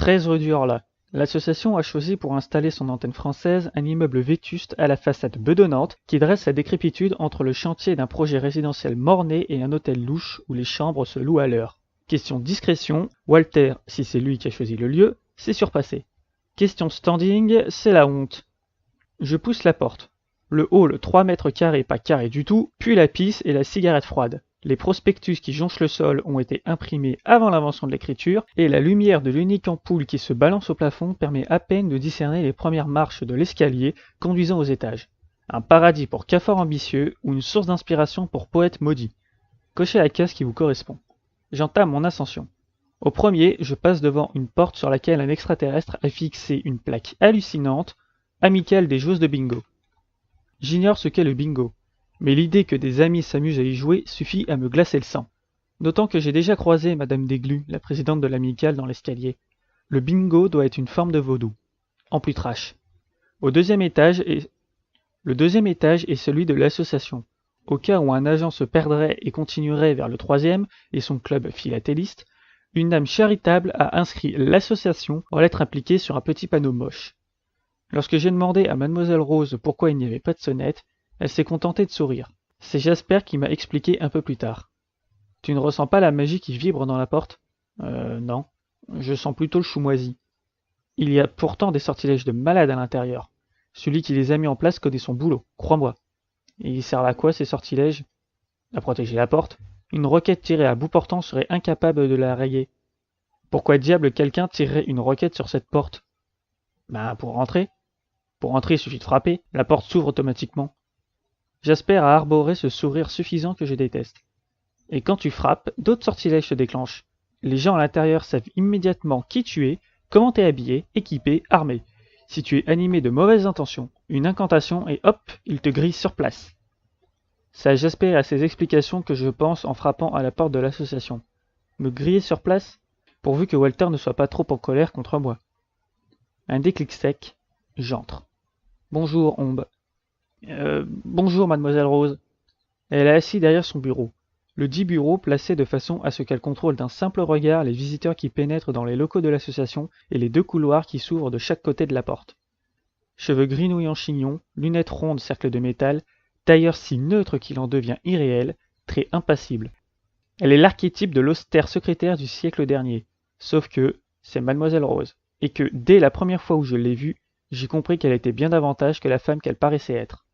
13 rue du Horla. L'association a choisi pour installer son antenne française un immeuble vétuste à la façade bedonnante qui dresse sa décrépitude entre le chantier d'un projet résidentiel mort-né et un hôtel louche où les chambres se louent à l'heure. Question discrétion, Walter, si c'est lui qui a choisi le lieu, s'est surpassé. Question standing, c'est la honte. Je pousse la porte. Le hall 3 mètres carrés, pas carré du tout, puis la pisse et la cigarette froide. Les prospectus qui jonchent le sol ont été imprimés avant l'invention de l'écriture, et la lumière de l'unique ampoule qui se balance au plafond permet à peine de discerner les premières marches de l'escalier conduisant aux étages. Un paradis pour cafards ambitieux ou une source d'inspiration pour poètes maudits. Cochez la case qui vous correspond. J'entame mon ascension. Au premier, je passe devant une porte sur laquelle un extraterrestre a fixé une plaque hallucinante, amicale des joueuses de bingo. J'ignore ce qu'est le bingo, mais l'idée que des amis s'amusent à y jouer suffit à me glacer le sang. D'autant que j'ai déjà croisé Madame Desglues, la présidente de l'amicale, dans l'escalier. Le bingo doit être une forme de vaudou. En plus trash. Le deuxième étage est celui de l'association. Au cas où un agent se perdrait et continuerait vers le troisième et son club philatéliste, une dame charitable a inscrit l'association en lettres impliquées sur un petit panneau moche. Lorsque j'ai demandé à Mademoiselle Rose pourquoi il n'y avait pas de sonnette, elle s'est contentée de sourire. C'est Jasper qui m'a expliqué un peu plus tard. Tu ne ressens pas la magie qui vibre dans la porte ? Non. Je sens plutôt le chou moisi. Il y a pourtant des sortilèges de malade à l'intérieur. Celui qui les a mis en place connaît son boulot, crois-moi. Et ils servent à quoi ces sortilèges ? À protéger la porte. Une roquette tirée à bout portant serait incapable de la rayer. Pourquoi diable quelqu'un tirerait une roquette sur cette porte ? Pour rentrer. Pour entrer, il suffit de frapper, la porte s'ouvre automatiquement. Jasper a arboré ce sourire suffisant que je déteste. Et quand tu frappes, d'autres sortilèges se déclenchent. Les gens à l'intérieur savent immédiatement qui tu es, comment t'es habillé, équipé, armé. Si tu es animé de mauvaises intentions, une incantation et hop, ils te grillent sur place. C'est à Jasper et à ses explications que je pense en frappant à la porte de l'association. Me griller sur place ? Pourvu que Walter ne soit pas trop en colère contre moi. Un déclic sec, j'entre. Bonjour, Ombe. Bonjour, Mademoiselle Rose. Elle est assise derrière son bureau. Le dit bureau placé de façon à ce qu'elle contrôle d'un simple regard les visiteurs qui pénètrent dans les locaux de l'association et les 2 couloirs qui s'ouvrent de chaque côté de la porte. Cheveux gris-nouilles en chignon, lunettes rondes cercles de métal, tailleur si neutre qu'il en devient irréel, traits impassibles. Elle est l'archétype de l'austère secrétaire du siècle dernier, sauf que c'est Mademoiselle Rose, et que dès la première fois où je l'ai vue, j'ai compris qu'elle était bien davantage que la femme qu'elle paraissait être.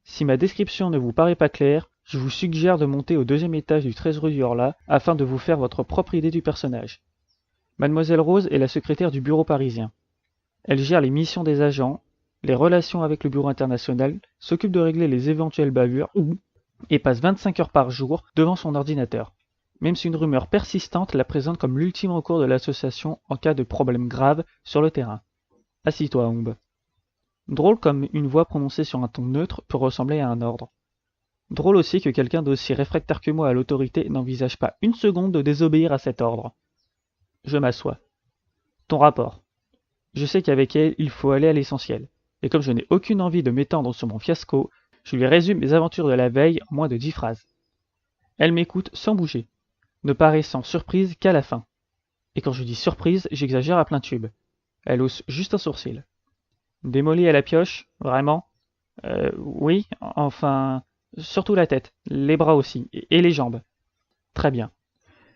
Si ma description ne vous paraît pas claire, je vous suggère de monter au 2e étage du 13 rue du Horla afin de vous faire votre propre idée du personnage. Mademoiselle Rose est la secrétaire du bureau parisien. Elle gère les missions des agents, les relations avec le bureau international, s'occupe de régler les éventuelles bavures et passe 25 heures par jour devant son ordinateur. Même si une rumeur persistante la présente comme l'ultime recours de l'association en cas de problème grave sur le terrain. Assis-toi, Ombe. Drôle comme une voix prononcée sur un ton neutre peut ressembler à un ordre. Drôle aussi que quelqu'un d'aussi réfractaire que moi à l'autorité n'envisage pas une seconde de désobéir à cet ordre. Je m'assois. Ton rapport. Je sais qu'avec elle, il faut aller à l'essentiel. Et comme je n'ai aucune envie de m'étendre sur mon fiasco, je lui résume mes aventures de la veille en moins de 10 phrases. Elle m'écoute sans bouger, ne paraissant surprise qu'à la fin. Et quand je dis surprise, j'exagère à plein tube. Elle hausse juste un sourcil. Démolie à la pioche, vraiment ? Oui, enfin... Surtout la tête, les bras aussi, et les jambes. Très bien.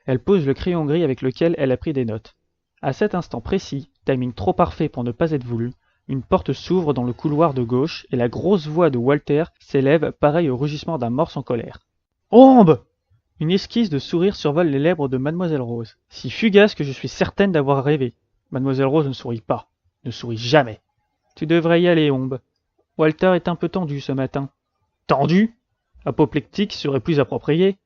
Elle pose le crayon gris avec lequel elle a pris des notes. À cet instant précis, timing trop parfait pour ne pas être voulu, une porte s'ouvre dans le couloir de gauche et la grosse voix de Walter s'élève pareil au rugissement d'un morse en colère. « Ombe !» Une esquisse de sourire survole les lèvres de Mademoiselle Rose, si fugace que je suis certaine d'avoir rêvé. Mademoiselle Rose ne sourit pas, ne sourit jamais. Tu devrais y aller, Ombe. Walter est un peu tendu ce matin. Tendu ? Apoplectique serait plus approprié.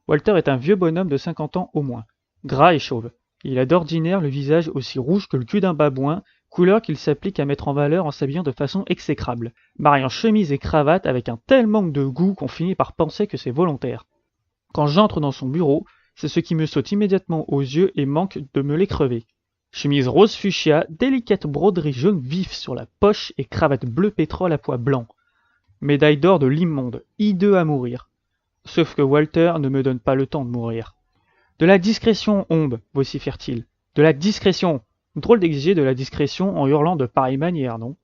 Walter est un vieux bonhomme de 50 ans au moins, gras et chauve. Il a d'ordinaire le visage aussi rouge que le cul d'un babouin, couleur qu'il s'applique à mettre en valeur en s'habillant de façon exécrable, mariant chemise et cravate avec un tel manque de goût qu'on finit par penser que c'est volontaire. Quand j'entre dans son bureau, c'est ce qui me saute immédiatement aux yeux et manque de me les crever. Chemise rose fuchsia, délicate broderie jaune vif sur la poche et cravate bleu pétrole à pois blancs. Médaille d'or de l'immonde, hideux à mourir. Sauf que Walter ne me donne pas le temps de mourir. De la discrétion, Ombe, vocifère-t-il. De la discrétion. Drôle d'exiger de la discrétion en hurlant de pareille manière, non?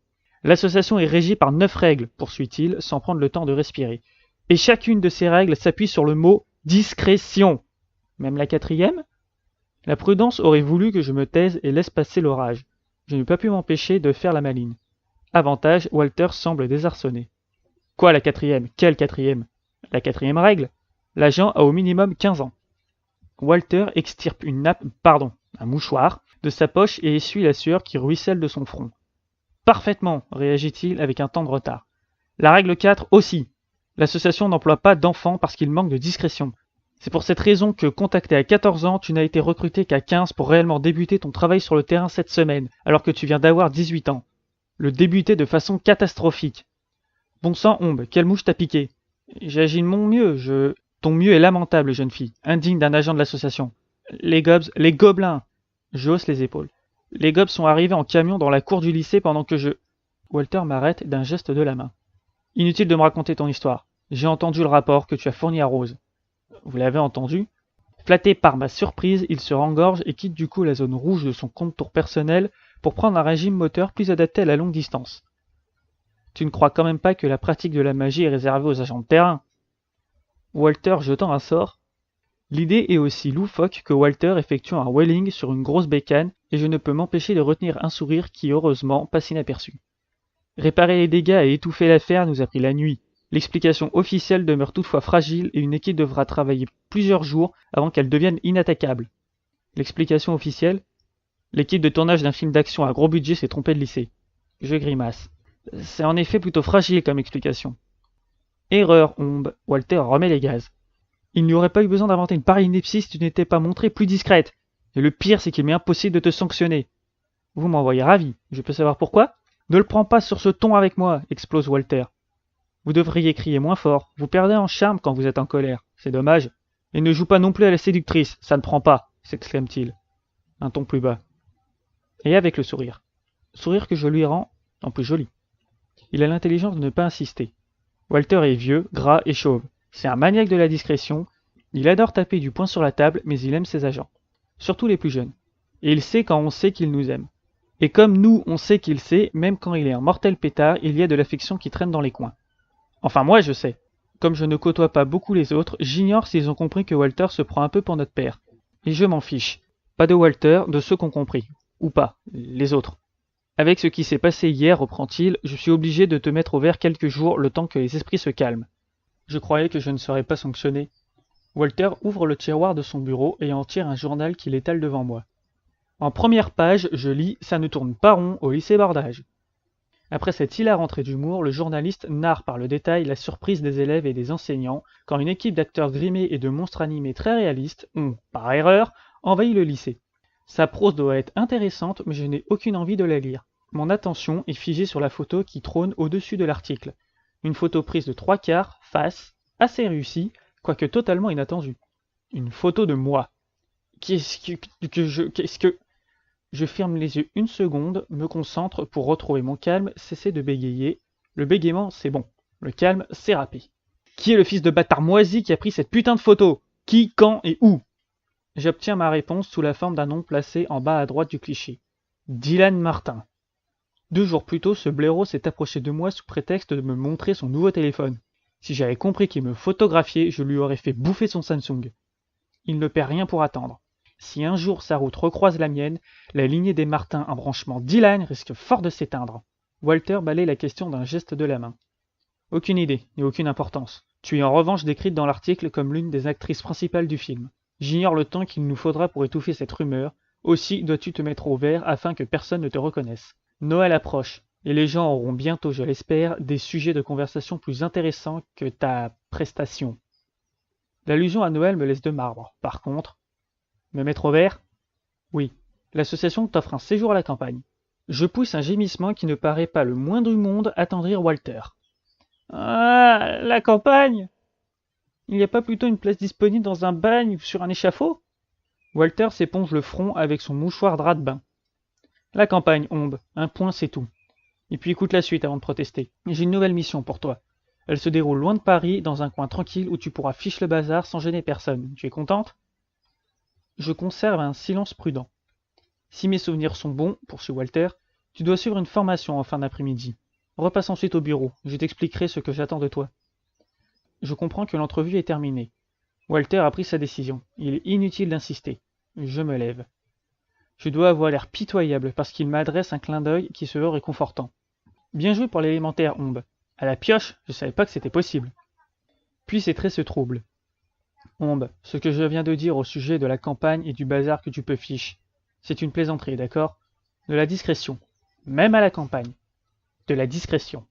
L'association est régie par 9 règles, poursuit-il, sans prendre le temps de respirer. Et chacune de ces règles s'appuie sur le mot « discrétion ». Même la 4e? La prudence aurait voulu que je me taise et laisse passer l'orage. Je n'ai pas pu m'empêcher de faire la maline. Avantage, Walter semble désarçonné. Quoi la 4e? Quelle 4e? La 4e règle? L'agent a au minimum 15 ans. Walter extirpe un mouchoir, de sa poche et essuie la sueur qui ruisselle de son front. Parfaitement, réagit-il avec un temps de retard. La règle 4 aussi. L'association n'emploie pas d'enfants parce qu'il manque de discrétion. C'est pour cette raison que, contacté à 14 ans, tu n'as été recruté qu'à 15 pour réellement débuter ton travail sur le terrain cette semaine, alors que tu viens d'avoir 18 ans. Le débuter de façon catastrophique. Bon sang, Ombe, quelle mouche t'a piqué? J'agis de mon mieux, Ton mieux est lamentable, jeune fille, indigne d'un agent de l'association. Les gobelins. Je hausse les épaules. Les gobes sont arrivés en camion dans la cour du lycée pendant que je... Walter m'arrête d'un geste de la main. Inutile de me raconter ton histoire. J'ai entendu le rapport que tu as fourni à Rose. Vous l'avez entendu? Flatté par ma surprise, il se rengorge et quitte du coup la zone rouge de son compte-tour personnel pour prendre un régime moteur plus adapté à la longue distance. Tu ne crois quand même pas que la pratique de la magie est réservée aux agents de terrain? Walter jetant un sort. L'idée est aussi loufoque que Walter effectue un wheeling sur une grosse bécane et je ne peux m'empêcher de retenir un sourire qui, heureusement, passe inaperçu. Réparer les dégâts et étouffer l'affaire nous a pris la nuit. L'explication officielle demeure toutefois fragile et une équipe devra travailler plusieurs jours avant qu'elle devienne inattaquable. L'explication officielle? L'équipe de tournage d'un film d'action à gros budget s'est trompée de lycée. Je grimace. C'est en effet plutôt fragile comme explication. Erreur, Ombe. Walter remet les gaz. Il n'y aurait pas eu besoin d'inventer une pareille ineptie si tu n'étais pas montrée plus discrète. Et le pire, c'est qu'il m'est impossible de te sanctionner. Vous m'envoyez ravi. Je peux savoir pourquoi? Ne le prends pas sur ce ton avec moi, explose Walter. Vous devriez crier moins fort. Vous perdez en charme quand vous êtes en colère. C'est dommage. Et ne joue pas non plus à la séductrice. Ça ne prend pas, s'exclame-t-il. Un ton plus bas. Et avec le sourire. Sourire que je lui rends en plus joli. Il a l'intelligence de ne pas insister. Walter est vieux, gras et chauve. C'est un maniaque de la discrétion. Il adore taper du poing sur la table, mais il aime ses agents. Surtout les plus jeunes. Et il sait quand on sait qu'il nous aime. Et comme nous, on sait qu'il sait, même quand il est un mortel pétard, il y a de l'affection qui traîne dans les coins. Enfin moi je sais. Comme je ne côtoie pas beaucoup les autres, j'ignore s'ils ont compris que Walter se prend un peu pour notre père. Et je m'en fiche. Pas de Walter, de ceux qui ont compris. Ou pas, les autres. Avec ce qui s'est passé hier, reprend-il, je suis obligé de te mettre au vert quelques jours, le temps que les esprits se calment. Je croyais que je ne serais pas sanctionné. Walter ouvre le tiroir de son bureau et en tire un journal qu'il étale devant moi. En première page, je lis « Ça ne tourne pas rond au lycée Bordage ». Après cette hilarante entrée d'humour, le journaliste narre par le détail la surprise des élèves et des enseignants quand une équipe d'acteurs grimés et de monstres animés très réalistes ont, par erreur, envahi le lycée. Sa prose doit être intéressante, mais je n'ai aucune envie de la lire. Mon attention est figée sur la photo qui trône au-dessus de l'article. Une photo prise de 3/4, face, assez réussie, quoique totalement inattendue. Une photo de moi. Qu'est-ce que... Je ferme les yeux une seconde, me concentre pour retrouver mon calme, cesser de bégayer. Le bégaiement, c'est bon. Le calme, c'est râpé. Qui est le fils de bâtard moisi qui a pris cette putain de photo? Qui, quand et où? J'obtiens ma réponse sous la forme d'un nom placé en bas à droite du cliché. Dylan Martin. 2 jours plus tôt, ce blaireau s'est approché de moi sous prétexte de me montrer son nouveau téléphone. Si j'avais compris qu'il me photographiait, je lui aurais fait bouffer son Samsung. Il ne perd rien pour attendre. Si un jour sa route recroise la mienne, la lignée des Martins en branchement Dylan risque fort de s'éteindre. Walter balaye la question d'un geste de la main. Aucune idée, ni aucune importance. Tu es en revanche décrite dans l'article comme l'une des actrices principales du film. J'ignore le temps qu'il nous faudra pour étouffer cette rumeur. Aussi dois-tu te mettre au vert afin que personne ne te reconnaisse. Noël approche, et les gens auront bientôt, je l'espère, des sujets de conversation plus intéressants que ta prestation. L'allusion à Noël me laisse de marbre. Par contre, me mettre au vert? Oui. L'association t'offre un séjour à la campagne. Je pousse un gémissement qui ne paraît pas le moins du monde attendrir Walter. Ah, la campagne? Il n'y a pas plutôt une place disponible dans un bagne ou sur un échafaud? Walter s'éponge le front avec son mouchoir drap de bain. La campagne, Ombe. Un point, c'est tout. Et puis écoute la suite avant de protester. J'ai une nouvelle mission pour toi. Elle se déroule loin de Paris, dans un coin tranquille où tu pourras fiche le bazar sans gêner personne. Tu es contente? Je conserve un silence prudent. Si mes souvenirs sont bons, poursuit Walter, tu dois suivre une formation en fin d'après-midi. Repasse ensuite au bureau, je t'expliquerai ce que j'attends de toi. Je comprends que l'entrevue est terminée. Walter a pris sa décision. Il est inutile d'insister. Je me lève. Je dois avoir l'air pitoyable parce qu'il m'adresse un clin d'œil qui se veut réconfortant. Bien joué pour l'élémentaire, Ombe. À la pioche, je savais pas que c'était possible. Puis ses traits se troublent. Ombe, ce que je viens de dire au sujet de la campagne et du bazar que tu peux fiche, c'est une plaisanterie, d'accord? De la discrétion. Même à la campagne. De la discrétion.